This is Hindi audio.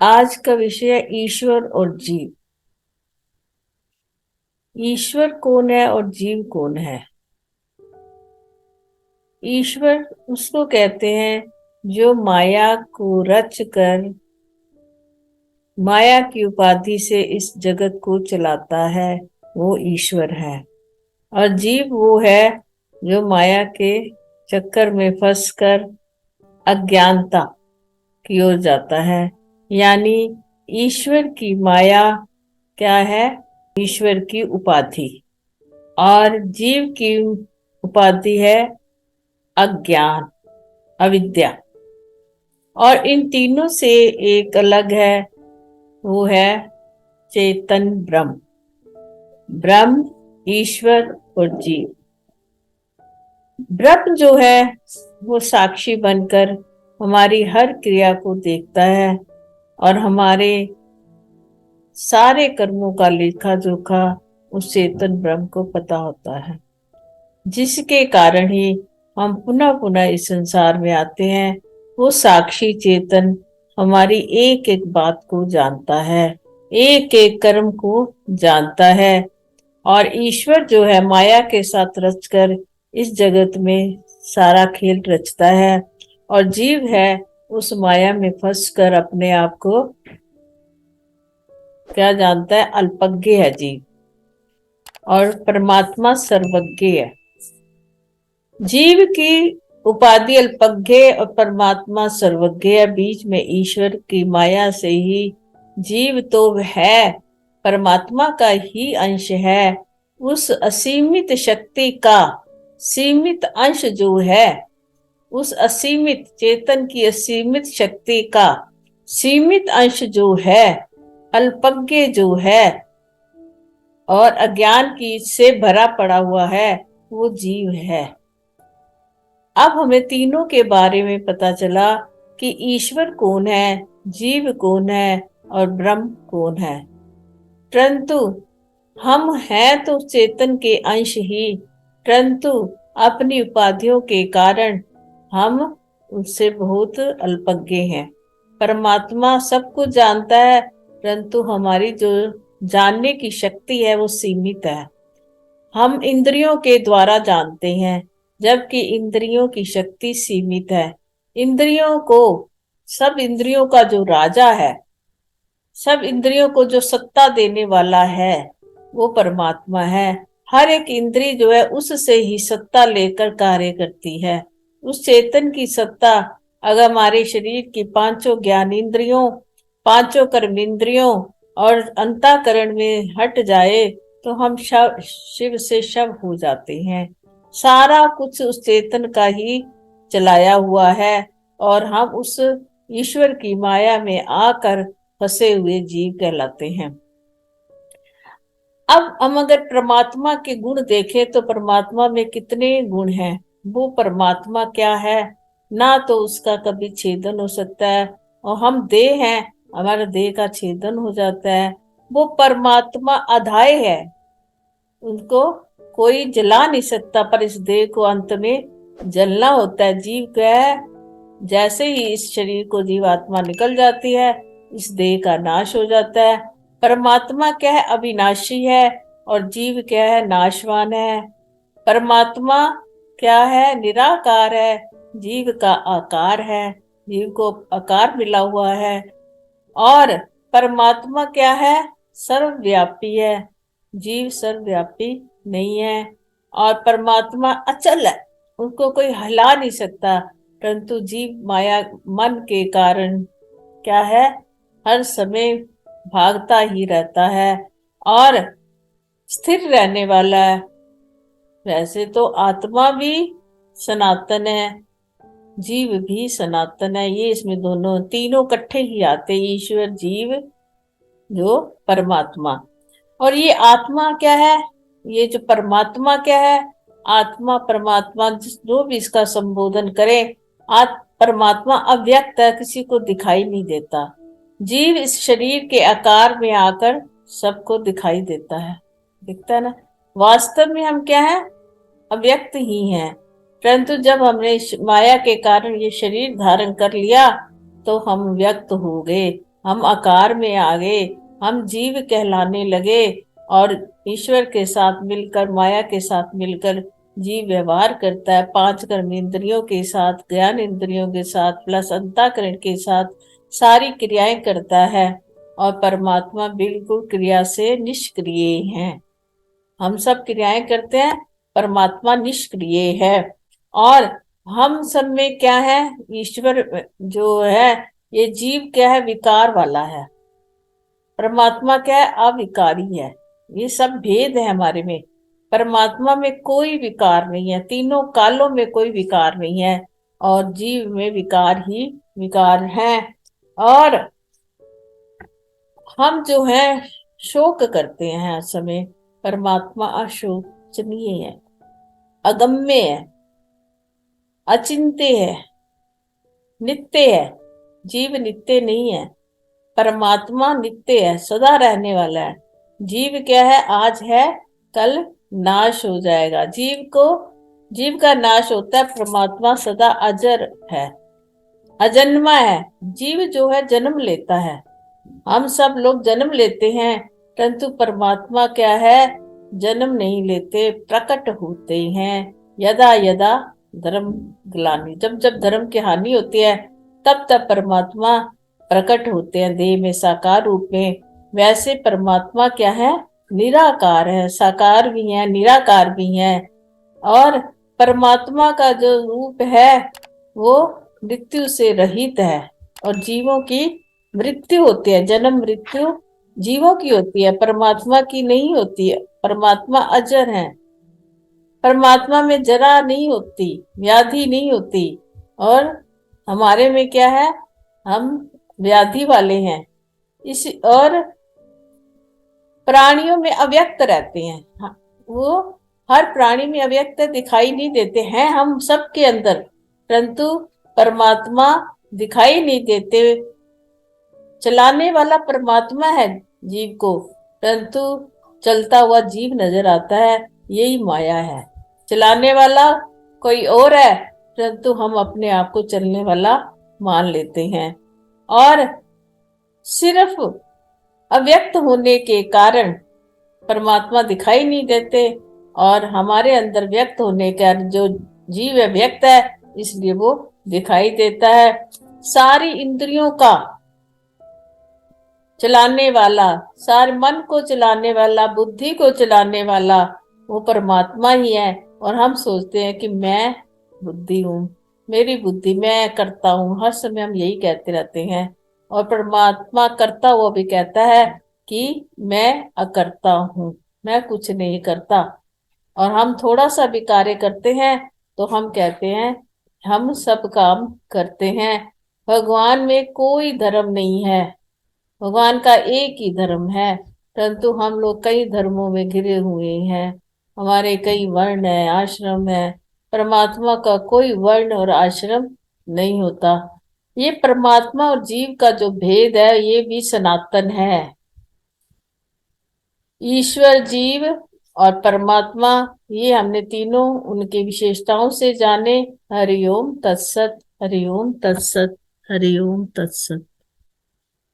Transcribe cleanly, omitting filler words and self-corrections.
आज का विषय है ईश्वर और जीव। ईश्वर कौन है और जीव कौन है? ईश्वर उसको कहते हैं जो माया को रच कर माया की उपाधि से इस जगत को चलाता है, वो ईश्वर है। और जीव वो है जो माया के चक्कर में फंसकर अज्ञानता की ओर जाता है। यानी ईश्वर की माया क्या है? ईश्वर की उपाधि। और जीव की उपाधि है अज्ञान, अविद्या। और इन तीनों से एक अलग है, वो है चेतन ब्रह्म। ब्रह्म, ईश्वर और जीव। ब्रह्म जो है वो साक्षी बनकर हमारी हर क्रिया को देखता है और हमारे सारे कर्मों का लेखा जोखा उस चेतन ब्रह्म को पता होता है, जिसके कारण ही हम पुनः पुनः इस संसार में आते हैं। वो साक्षी चेतन हमारी एक एक बात को जानता है, एक एक कर्म को जानता है। और ईश्वर जो है माया के साथ रचकर इस जगत में सारा खेल रचता है। और जीव है उस माया में फंसकर अपने आप को क्या जानता है? अल्पज्ञ है जीव, और परमात्मा सर्वज्ञ है। जीव की उपाधि अल्पज्ञ और परमात्मा सर्वज्ञ है। बीच में ईश्वर की माया से ही जीव तो है, परमात्मा का ही अंश है। उस असीमित शक्ति का सीमित अंश जो है, उस असीमित चेतन की असीमित शक्ति का सीमित अंश जो है, अल्पज्ञ जो है और अज्ञान की से भरा पड़ा हुआ है, वो जीव है। अब हमें तीनों के बारे में पता चला कि ईश्वर कौन है, जीव कौन है और ब्रह्म कौन है। परंतु हम हैं तो चेतन के अंश ही, परंतु अपनी उपाधियों के कारण हम उससे बहुत अल्पज्ञ हैं। परमात्मा सब कुछ जानता है, परंतु हमारी जो जानने की शक्ति है वो सीमित है। हम इंद्रियों के द्वारा जानते हैं, जबकि इंद्रियों की शक्ति सीमित है। इंद्रियों को, सब इंद्रियों का जो राजा है, सब इंद्रियों को जो सत्ता देने वाला है, वो परमात्मा है। हर एक इंद्री जो है उससे ही सत्ता लेकर कार्य करती है। उस चेतन की सत्ता अगर हमारे शरीर की पांचों ज्ञान इंद्रियों, पांचों कर्म इंद्रियों और अंतःकरण में हट जाए तो हम शिव से शव हो जाते हैं। सारा कुछ उस चेतन का ही चलाया हुआ है और हम उस ईश्वर की माया में आकर फंसे हुए जीव कहलाते हैं। अब हम अगर परमात्मा के गुण देखें तो परमात्मा में कितने गुण हैं। वो परमात्मा क्या है? ना तो उसका कभी छेदन हो सकता है, और हम देह हैं, हमारा देह का छेदन हो जाता है। वो परमात्मा अधाय है, उनको कोई जला नहीं सकता, पर इस देह को अंत में जलना होता है। जीव क्या है? जैसे ही इस शरीर को जीवात्मा निकल जाती है, इस देह का नाश हो जाता है। परमात्मा क्या है? अविनाशी है, और जीव क्या है? नाशवान है। परमात्मा क्या है? निराकार है, जीव का आकार है, जीव को आकार मिला हुआ है। और परमात्मा क्या है? सर्वव्यापी है, जीव सर्वव्यापी नहीं है। और परमात्मा अचल है, उनको कोई हिला नहीं सकता, परंतु जीव माया मन के कारण क्या है? हर समय भागता ही रहता है और स्थिर रहने वाला है। वैसे तो आत्मा भी सनातन है, जीव भी सनातन है। ये इसमें दोनों तीनों इकट्ठे ही आते, ईश्वर, जीव, जो परमात्मा। और ये आत्मा क्या है? ये जो परमात्मा क्या है? आत्मा परमात्मा जो भी इसका संबोधन करे, परमात्मा अव्यक्त है, किसी को दिखाई नहीं देता। जीव इस शरीर के आकार में आकर सबको दिखाई देता है, दिखता है ना। वास्तव में हम क्या है? अव्यक्त ही हैं, परंतु जब हमने माया के कारण ये शरीर धारण कर लिया तो हम व्यक्त हो गए। हम आकार में आ गए, हम जीव कहलाने लगे और ईश्वर के साथ मिलकर, माया के साथ मिलकर जीव व्यवहार करता है 5 कर्म इंद्रियों के साथ, ज्ञान इंद्रियों के साथ, प्लस अंतःकरण के साथ सारी क्रियाएं करता है। और परमात्मा बिल्कुल क्रिया से निष्क्रिय है। हम सब क्रियाएं करते हैं, परमात्मा निष्क्रिय है। और हम सब में क्या है, ईश्वर जो है, ये जीव क्या है, विकार वाला है। परमात्मा क्या है, अविकारी है। ये सब भेद है हमारे में। परमात्मा में कोई विकार नहीं है, तीनों कालों में कोई विकार नहीं है, और जीव में विकार ही विकार है। और हम जो है शोक करते हैं हर समय। परमात्मा अशोचनीय है, अगम्य है, अचिंत्य है, नित्य है। जीव नित्य नहीं है, परमात्मा नित्य है, सदा रहने वाला है। जीव क्या है, आज है कल नाश हो जाएगा। जीव का नाश होता है, परमात्मा सदा अजर है, अजन्मा है। जीव जो है जन्म लेता है, हम सब लोग जन्म लेते हैं, परंतु परमात्मा क्या है, जन्म नहीं लेते, प्रकट होते हैं। यदा यदा धर्म ग्लानि, जब जब धर्म की हानि होती है तब तब परमात्मा प्रकट होते हैं देह में, साकार रूप में। वैसे परमात्मा क्या है, निराकार है, साकार भी है, निराकार भी है। और परमात्मा का जो रूप है वो मृत्यु से रहित है, और जीवों की मृत्यु होती है, जन्म मृत्यु जीवों की होती है, परमात्मा की नहीं होती है। परमात्मा अजर है, परमात्मा में जरा नहीं होती, व्याधि नहीं होती। और हमारे में क्या है, हम व्याधि वाले हैं। इस और प्राणियों में अव्यक्त रहते हैं। हाँ, वो हर प्राणी में अव्यक्त दिखाई नहीं देते हैं, हम सबके अंदर, परंतु परमात्मा दिखाई नहीं देते। चलाने वाला परमात्मा है जीव को, परंतु चलता हुआ जीव नजर आता है, यही माया है। चलाने वाला कोई और है, परंतु हम अपने आप को चलने वाला मान लेते हैं। और सिर्फ अव्यक्त होने के कारण परमात्मा दिखाई नहीं देते, और हमारे अंदर व्यक्त होने का जो जीव व्यक्त है, इसलिए वो दिखाई देता है। सारी इंद्रियों का चलाने वाला, सारे मन को चलाने वाला, बुद्धि को चलाने वाला वो परमात्मा ही है। और हम सोचते हैं कि मैं बुद्धि हूँ, मेरी बुद्धि, मैं करता हूँ, हर समय हम यही कहते रहते हैं। और परमात्मा करता हुआ भी कहता है कि मैं अकर्ता हूँ, मैं कुछ नहीं करता। और हम थोड़ा सा भी कार्य करते हैं तो हम कहते हैं हम सब काम करते हैं। भगवान में कोई धर्म नहीं है, भगवान का एक ही धर्म है, परंतु हम लोग कई धर्मों में घिरे हुए हैं। हमारे कई वर्ण है, आश्रम है। परमात्मा का कोई वर्ण और आश्रम नहीं होता। ये परमात्मा और जीव का जो भेद है, ये भी सनातन है। ईश्वर, जीव और परमात्मा, ये हमने तीनों उनकी विशेषताओं से जाने। हरिओम तत्सत, हरिओम तत्सत, हरिओम तत्सत।